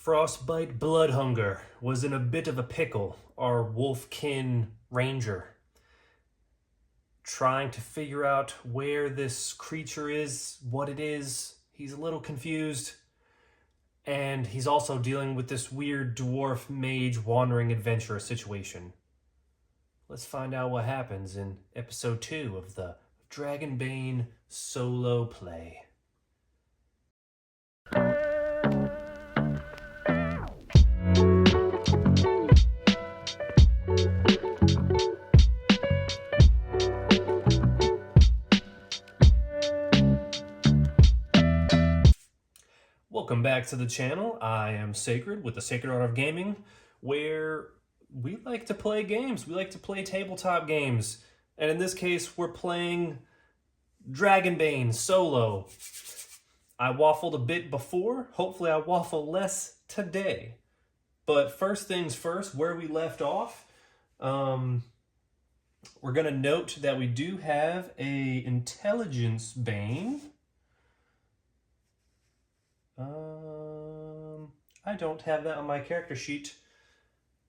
Frostbite Bloodhunger was in a bit of a pickle, our wolfkin ranger. Trying to figure out where this creature is, what it is. He's a little confused. And he's also dealing with this weird dwarf mage wandering adventurer situation. Let's find out what happens in episode 2 of the Dragonbane solo play. Welcome back to the channel. I am Sacred with the Sacred Art of Gaming, where we like to play games. We like to play tabletop games. And in this case, we're playing Dragonbane solo. I waffled a bit before. Hopefully I waffle less today. But first things first, where we left off, we're going to note that we do have a intelligence bane. I don't have that on my character sheet.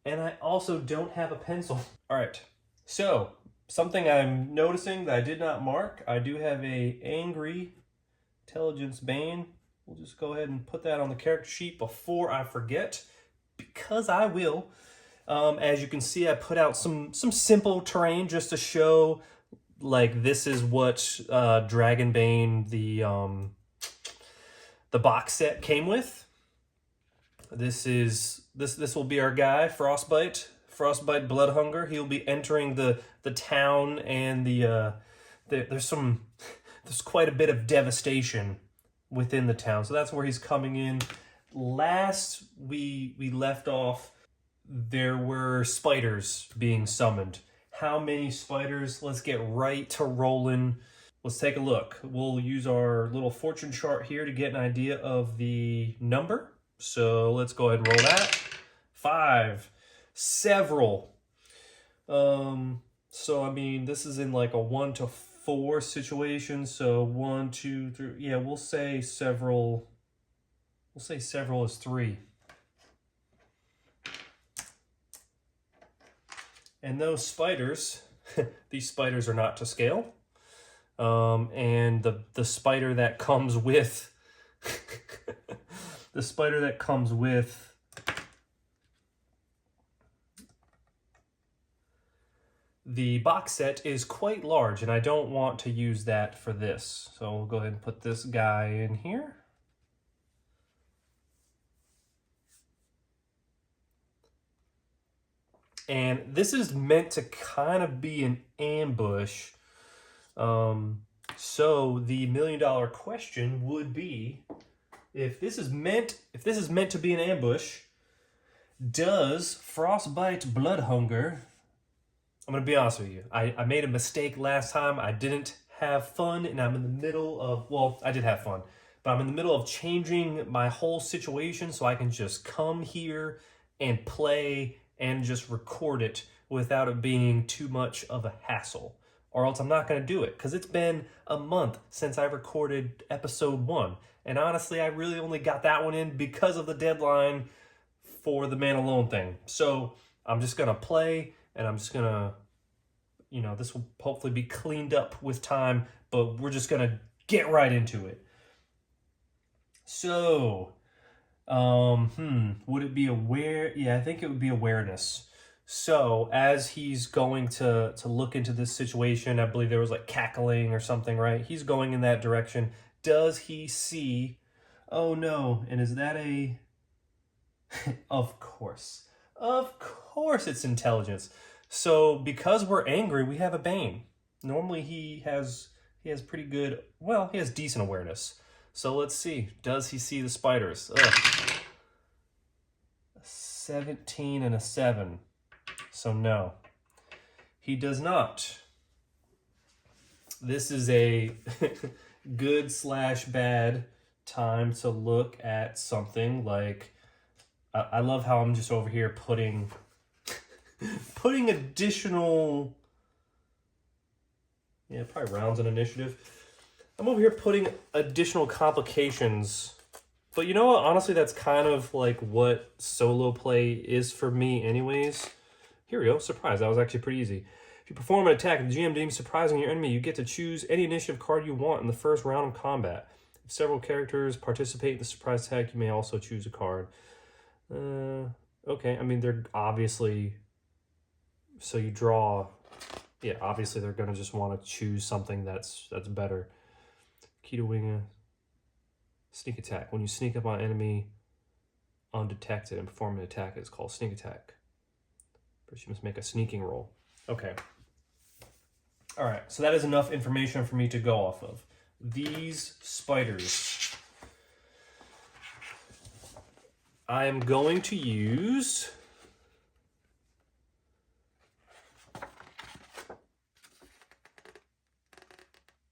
And I also don't have a pencil. All right, so something I'm noticing that I did not mark. I do have a angry intelligence bane. We'll just go ahead and put that on the character sheet before I forget, because I will. As you can see, I put out some simple terrain just to show, like, this is what Dragonbane, the box set came with. This will be our guy, Frostbite Bloodhunger. He'll be entering the town, and there's quite a bit of devastation within the town. So that's where he's coming in. Last we left off, there were spiders being summoned. How many spiders? Let's get right to rolling. Let's take a look. We'll use our little fortune chart here to get an idea of the number. So let's go ahead and roll that. 5. Several. So I mean, this is in like a 1 to 4 situation. So 1, 2, 3. Yeah, we'll say several. We'll say several is 3. And those spiders, these spiders are not to scale. And the spider that comes with the spider that comes with the box set is quite large, and I don't want to use that for this. So we'll go ahead and put this guy in here. And this is meant to kind of be an ambush. So the $1 million question would be, if this is meant to be an ambush, does Frostbite Bloodhunger... I'm going to be honest with you. I made a mistake last time. I didn't have fun, and I'm in the middle of... Well, I did have fun, but I'm in the middle of changing my whole situation so I can just come here and play and just record it without it being too much of a hassle. Or else I'm not going to do it, because it's been a month since I recorded episode 1. And honestly, I really only got that one in because of the deadline for the Man Alone thing. So I'm just going to play, and I'm just going to, this will hopefully be cleaned up with time, but we're just going to get right into it. So, would it be aware? Yeah, I think it would be awareness. So as he's going to look into this situation, I believe there was like cackling or something, right? He's going in that direction. Does he see? Oh no, and is that a... Of course it's intelligence. So because we're angry, we have a bane. Normally he has pretty good, well, he has decent awareness. So let's see, does he see the spiders? Ugh. A 17 and a 7. So no, he does not. This is a good/bad time to look at something like, I love how I'm just over here putting additional, yeah, probably rounds in initiative. I'm over here putting additional complications But you know what? Honestly, that's kind of like what solo play is for me anyways. Here we go. Surprise. That was actually pretty easy. If you perform an attack and the GM deems surprising your enemy, you get to choose any initiative card you want in the first round of combat. If several characters participate in the surprise attack, you may also choose a card. Okay. I mean, they're obviously... So you draw... Yeah, obviously they're going to just want to choose something that's better. Key to wing... Sneak attack. When you sneak up on an enemy undetected and perform an attack, it's called sneak attack. First, you must make a sneaking roll. Okay. All right. So that is enough information for me to go off of. These spiders. I am going to use...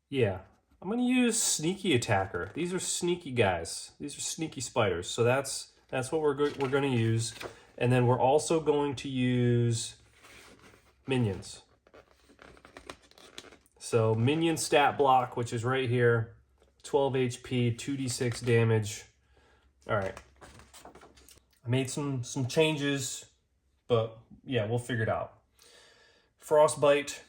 Yeah. I'm going to use Sneaky Attacker. These are sneaky guys. These are sneaky spiders. So that's what we're going to use. And then we're also going to use minions. So minion stat block, which is right here. 12 HP, 2d6 damage. All right. I made some changes, but yeah, we'll figure it out. Frostbite.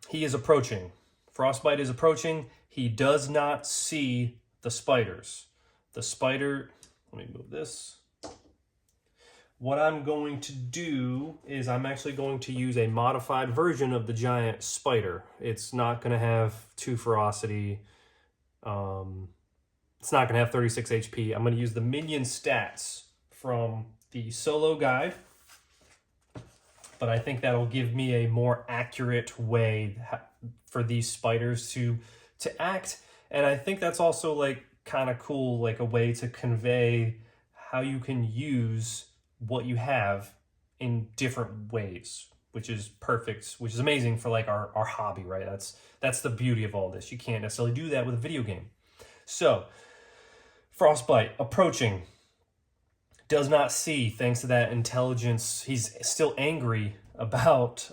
He is approaching. Frostbite is approaching. He does not see the spiders. The spider... Let me move this. What I'm going to do is I'm actually going to use a modified version of the giant spider. It's not going to have 2 ferocity. It's not going to have 36 HP. I'm going to use the minion stats from the solo guide. But I think that'll give me a more accurate way for these spiders to act. And I think that's also like kind of cool, like a way to convey how you can use what you have in different ways, which is perfect, which is amazing for like our hobby, right? That's the beauty of all this. You can't necessarily do that with a video game. So, Frostbite approaching. Does not see, thanks to that intelligence. He's still angry about...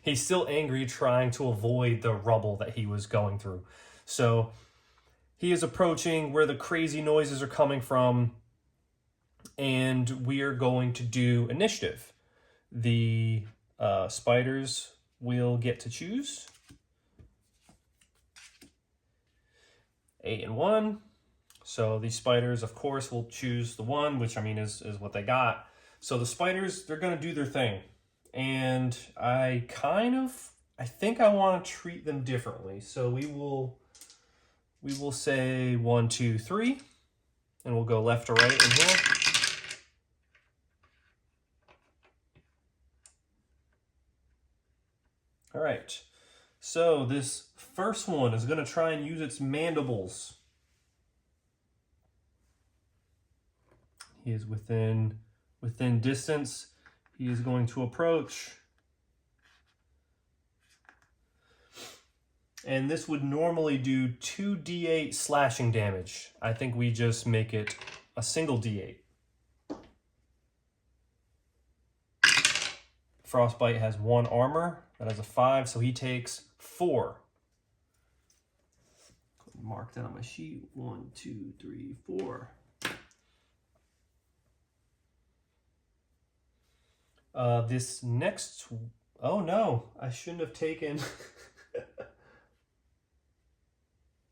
he's still angry trying to avoid the rubble that he was going through. So he is approaching where the crazy noises are coming from, and we are going to do initiative. The spiders will get to choose. 8 and 1. So these spiders, of course, will choose the 1, which I mean is what they got. So the spiders, they're going to do their thing. And I think I want to treat them differently. So we will say 1, 2, 3, and we'll go left to right in here. All right. So this first one is going to try and use its mandibles. He is within distance. He is going to approach. And this would normally do 2d8 slashing damage. I think we just make it a single d8. Frostbite has 1 armor. That has a 5, so he takes 4. Mark that on my sheet. 1, 2, 3, 4. This next... Oh no, I shouldn't have taken...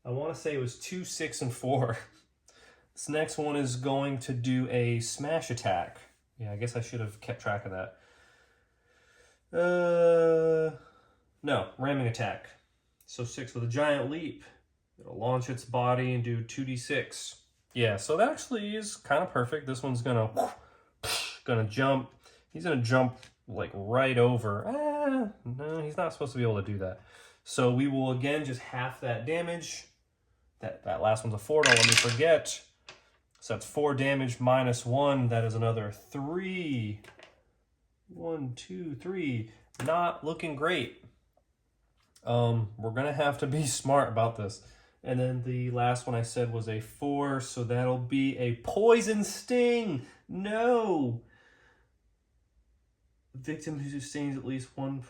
I want to say it was 2, 6, and 4. This next one is going to do a smash attack. Yeah, I guess I should have kept track of that. No, ramming attack. So 6 with a giant leap. It'll launch its body and do 2d6. Yeah, so that actually is kind of perfect. This one's gonna jump. He's gonna jump like right over. No, he's not supposed to be able to do that. So we will again just half that damage. That last one's a 4, don't let me forget. So that's 4 damage minus 1. That is another 3. 1, 2, 3. Not looking great. We're gonna have to be smart about this. And then the last one I said was a 4, so that'll be a poison sting. No. Victim who sustains at least 1.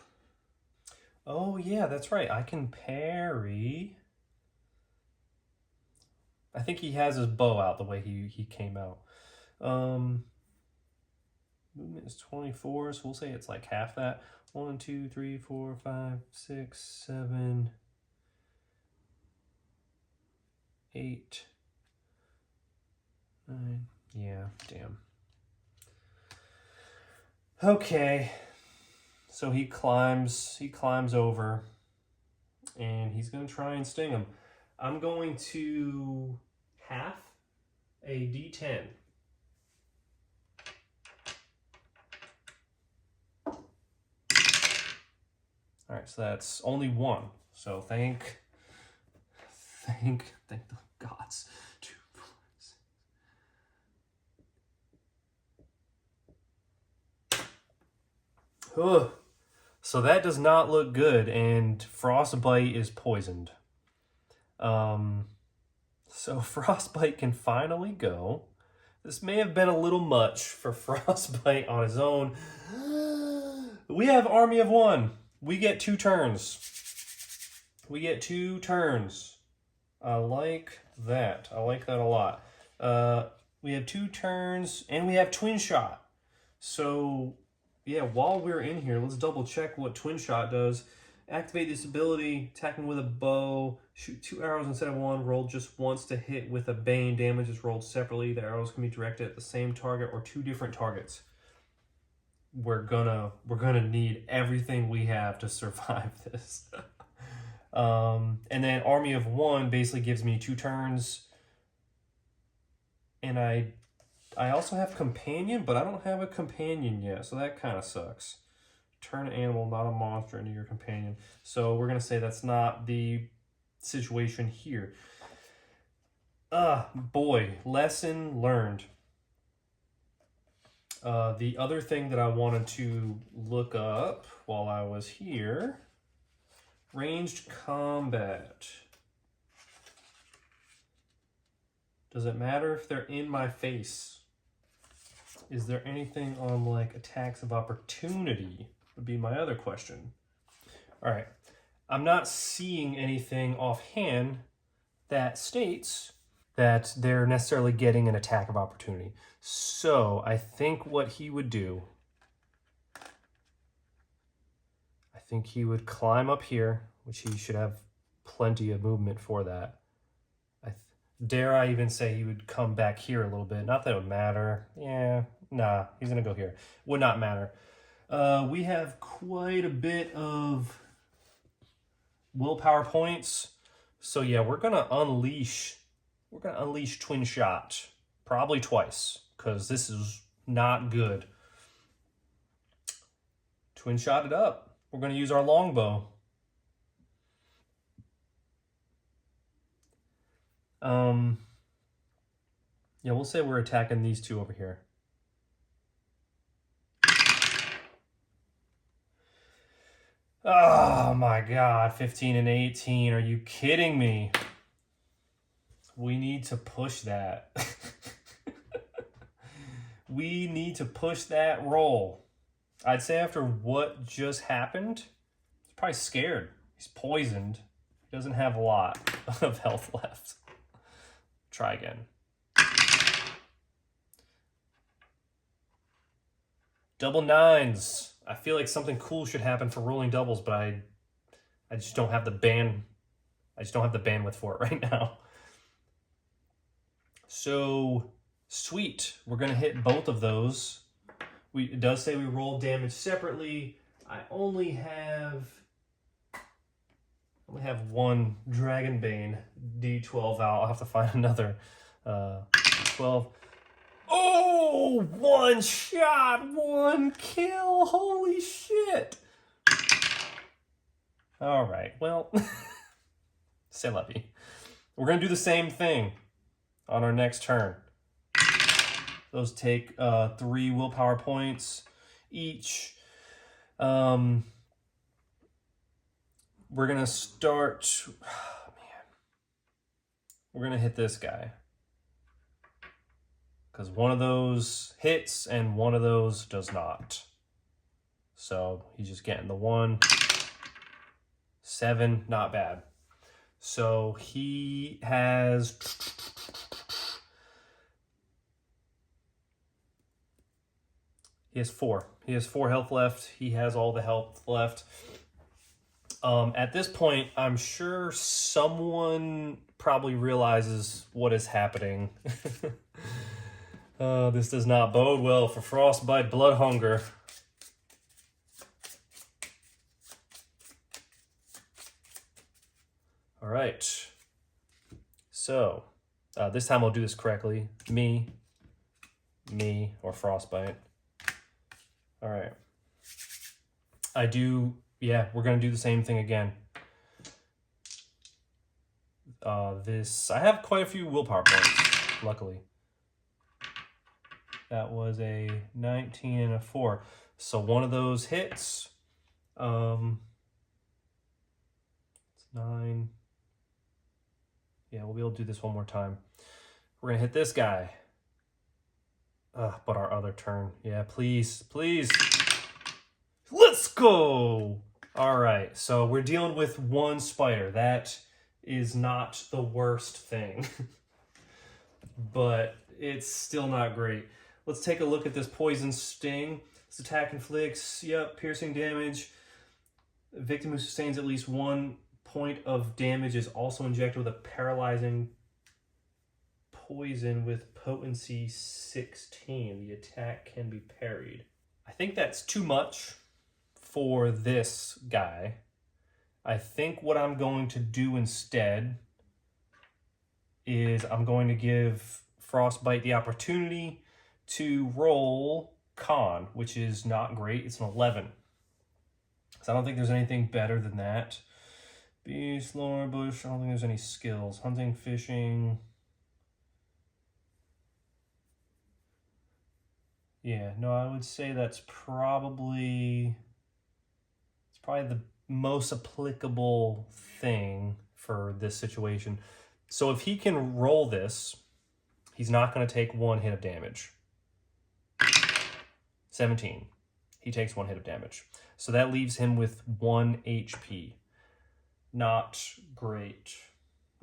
Oh yeah, that's right. I can parry. I think he has his bow out the way he came out. Movement is 24, so we'll say it's like half that. 1, 2, 3, 4, 5, 6, 7, 8, 9. Yeah, damn. Okay. So he climbs over, and he's gonna try and sting him. I'm going to half a D10. All right, so that's only 1. So thank the gods. 2, 4, 6. Ugh. So that does not look good, and Frostbite is poisoned. So Frostbite can finally go. This may have been a little much for Frostbite on his own. We have Army of 1. We get 2 turns. We get 2 turns. I like that. I like that a lot. We have 2 turns, and we have Twin Shot. So, yeah, while we're in here, let's double check what Twin Shot does. Activate this ability, attacking with a bow, shoot 2 arrows instead of 1, roll just once to hit with a bane. Damage is rolled separately. The arrows can be directed at the same target or 2 different targets. We're gonna need everything we have to survive this. And then Army of 1 basically gives me 2 turns. And I also have Companion, but I don't have a Companion yet, so that kind of sucks. Turn an animal, not a monster, into your companion. So we're going to say that's not the situation here. Boy, lesson learned. The other thing that I wanted to look up while I was here, ranged combat. Does it matter if they're in my face? Is there anything on like attacks of opportunity? Would be my other question. All right, I'm not seeing anything offhand that states that they're necessarily getting an attack of opportunity. So I think what he would do, I think he would climb up here, which he should have plenty of movement for that. Dare I even say he would come back here a little bit. Not that it would matter. Yeah, nah, he's gonna go here. Would not matter. We have quite a bit of willpower points. So yeah, we're gonna unleash Twin Shot. Probably twice, because this is not good. Twin Shot it up. We're gonna use our longbow. Yeah, we'll say we're attacking these 2 over here. Oh my god, 15 and 18. Are you kidding me? We need to push that. We need to push that roll. I'd say after what just happened, he's probably scared. He's poisoned. He doesn't have a lot of health left. Try again. Double 9s. I feel like something cool should happen for rolling doubles, but I just don't have the bandwidth for it right now. So sweet. We're gonna hit both of those. It does say we roll damage separately. I only have 1 Dragonbane D12 out. I'll have to find another 12. Oh, 1 shot, 1 kill. Holy shit. All right, well, c'est la vie. We're going to do the same thing on our next turn. Those take 3 willpower points each. We're going to start... Oh, man. We're going to hit this guy. Because one of those hits and one of those does not. So he's just getting the 1. 7, not bad. So he has He has 4. He has 4 health left. He has all the health left. At this point, I'm sure someone probably realizes what is happening. This does not bode well for Frostbite Bloodhunger. All right. So, this time I'll do this correctly. Me, or Frostbite. All right. Yeah, we're going to do the same thing again. I have quite a few willpower points, luckily. That was a 19 and a 4. So one of those hits. It's 9. Yeah, we'll be able to do this one more time. We're going to hit this guy. But our other turn. Yeah, please. Let's go! All right, so we're dealing with 1 spider. That is not the worst thing. But it's still not great. Let's take a look at this poison sting. This attack inflicts, piercing damage. The victim who sustains at least 1 point of damage is also injected with a paralyzing poison with potency 16. The attack can be parried. I think that's too much for this guy. I think what I'm going to do instead is I'm going to give Frostbite the opportunity to roll Con, which is not great. It's an 11. So I don't think there's anything better than that. Beast, lore, bush, I don't think there's any skills. Hunting, fishing. Yeah, no, I would say that's probably the most applicable thing for this situation. So if he can roll this, he's not going to take 1 hit of damage. 17. He takes 1 hit of damage. So that leaves him with 1 HP. Not great.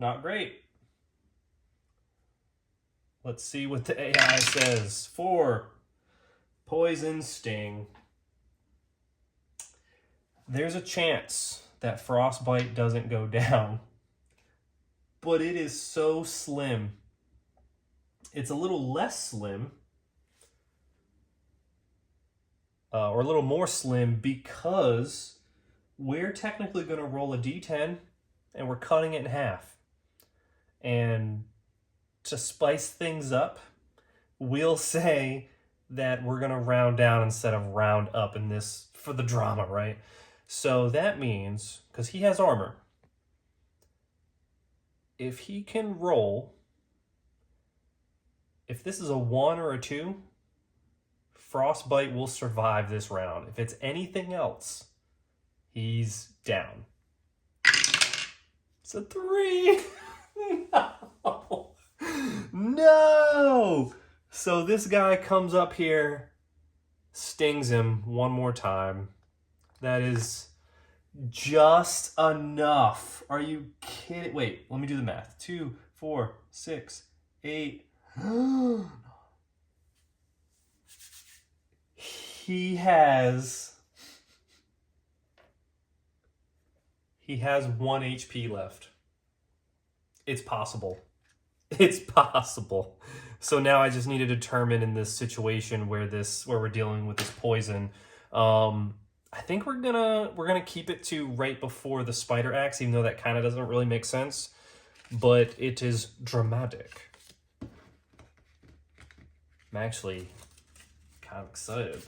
Not great. Let's see what the AI says. 4. Poison sting. There's a chance that Frostbite doesn't go down, but it is so slim. It's a little less slim, or a little more slim, because we're technically going to roll a d10 and we're cutting it in half. And to spice things up, we'll say that we're going to round down instead of round up in this for the drama, right? So that means, because he has armor, if he can roll, if this is a 1 or a 2, Frostbite will survive this round. If it's anything else, he's down. It's a 3. No. No. So this guy comes up here, stings him 1 more time. That is just enough. Are you kidding? Wait, let me do the math. 2, 4, 6, 8. He has 1 HP left. It's possible. It's possible. So now I just need to determine in this situation where we're dealing with this poison. I think we're gonna keep it to right before the spider axe, even though that kind of doesn't really make sense. But it is dramatic. I'm actually kind of excited.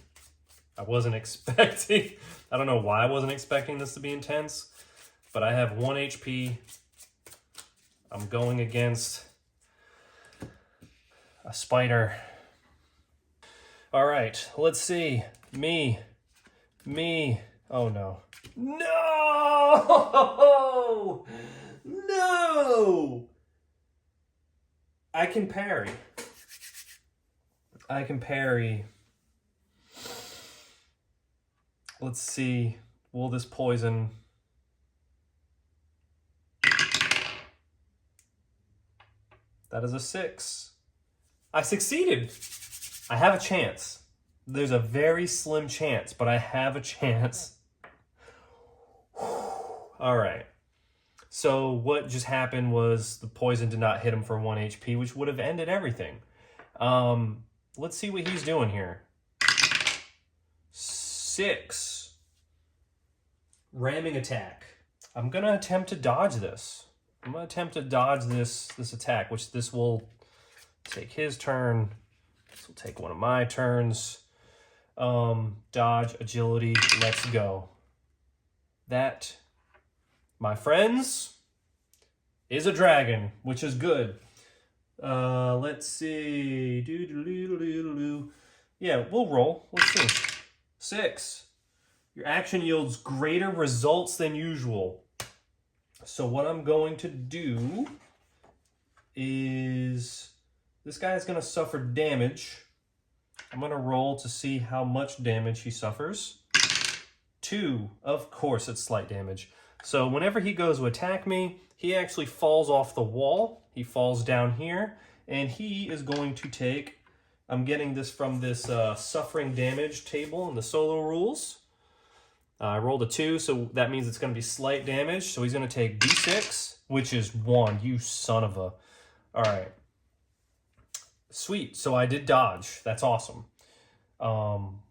I wasn't expecting. I don't know why I wasn't expecting this to be intense, but I have 1 HP. I'm going against a spider. All right, let's see. Me. Oh no. No! No! I can parry. Let's see. Will this poison... That is a 6. I succeeded. I have a chance. There's a very slim chance, but I have a chance. All right. So what just happened was the poison did not hit him for 1 HP, which would have ended everything. Let's see what he's doing here. 6. Ramming attack. I'm going to attempt to dodge this. I'm going to attempt to dodge this attack, which this will take his turn. This will take one of my turns. Dodge, agility, let's go. That, my friends, is a dragon, which is good. Let's see. Yeah, we'll roll. Let's see. 6. Your action yields greater results than usual. So what I'm going to do is this guy's going to suffer damage. I'm going to roll to see how much damage he suffers. 2. Of course, it's slight damage. So whenever he goes to attack me, he actually falls off the wall. He falls down here, and he is going to take... I'm getting this from this suffering damage table in the solo rules. I rolled a 2, so that means it's going to be slight damage. So he's going to take D6, which is 1. You son of a... All right. Sweet. So I did dodge. That's awesome. All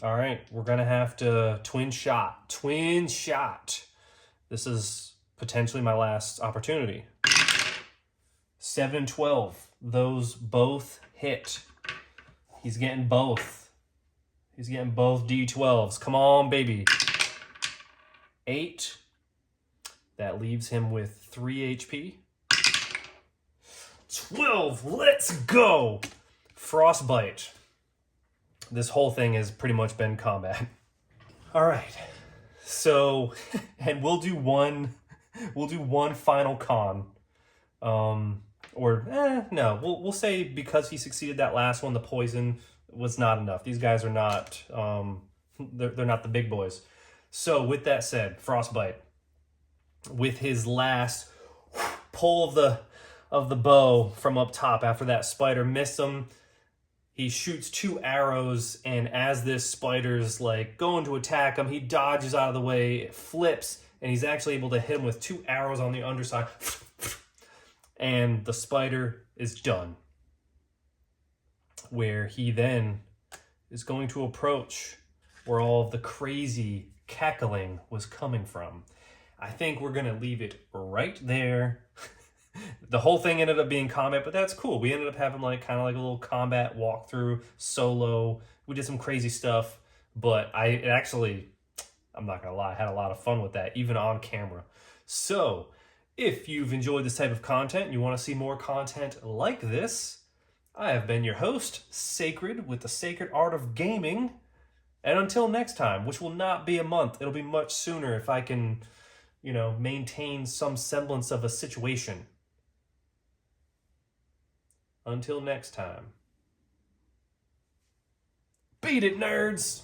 right. We're going to have to twin shot. Twin shot. This is potentially my last opportunity. 7 and 12. Those both hit. He's getting both. He's getting both D12s. Come on, baby. 8. That leaves him with 3 HP. 12. Let's go. Frostbite. This whole thing has pretty much been combat. All right. So, and we'll do one final con. No, we'll say because he succeeded that last one, the poison was not enough. These guys are not, they're not the big boys. So with that said, Frostbite, with his last pull of the bow from up top after that spider missed him, he shoots 2 arrows, and as this spider's like going to attack him, he dodges out of the way, it flips, and he's actually able to hit him with 2 arrows on the underside. And the spider is done. Where he then is going to approach where all of the crazy cackling was coming from. I think we're going to leave it right there. The whole thing ended up being combat, but that's cool. We ended up having kind of like a little combat walkthrough solo. We did some crazy stuff, but I'm not going to lie, I had a lot of fun with that, even on camera. So, if you've enjoyed this type of content and you want to see more content like this, I have been your host, Sacred, with the Sacred Art of Gaming. And until next time, which will not be a month, it'll be much sooner if I can, maintain some semblance of a situation. Until next time. Beat it, nerds!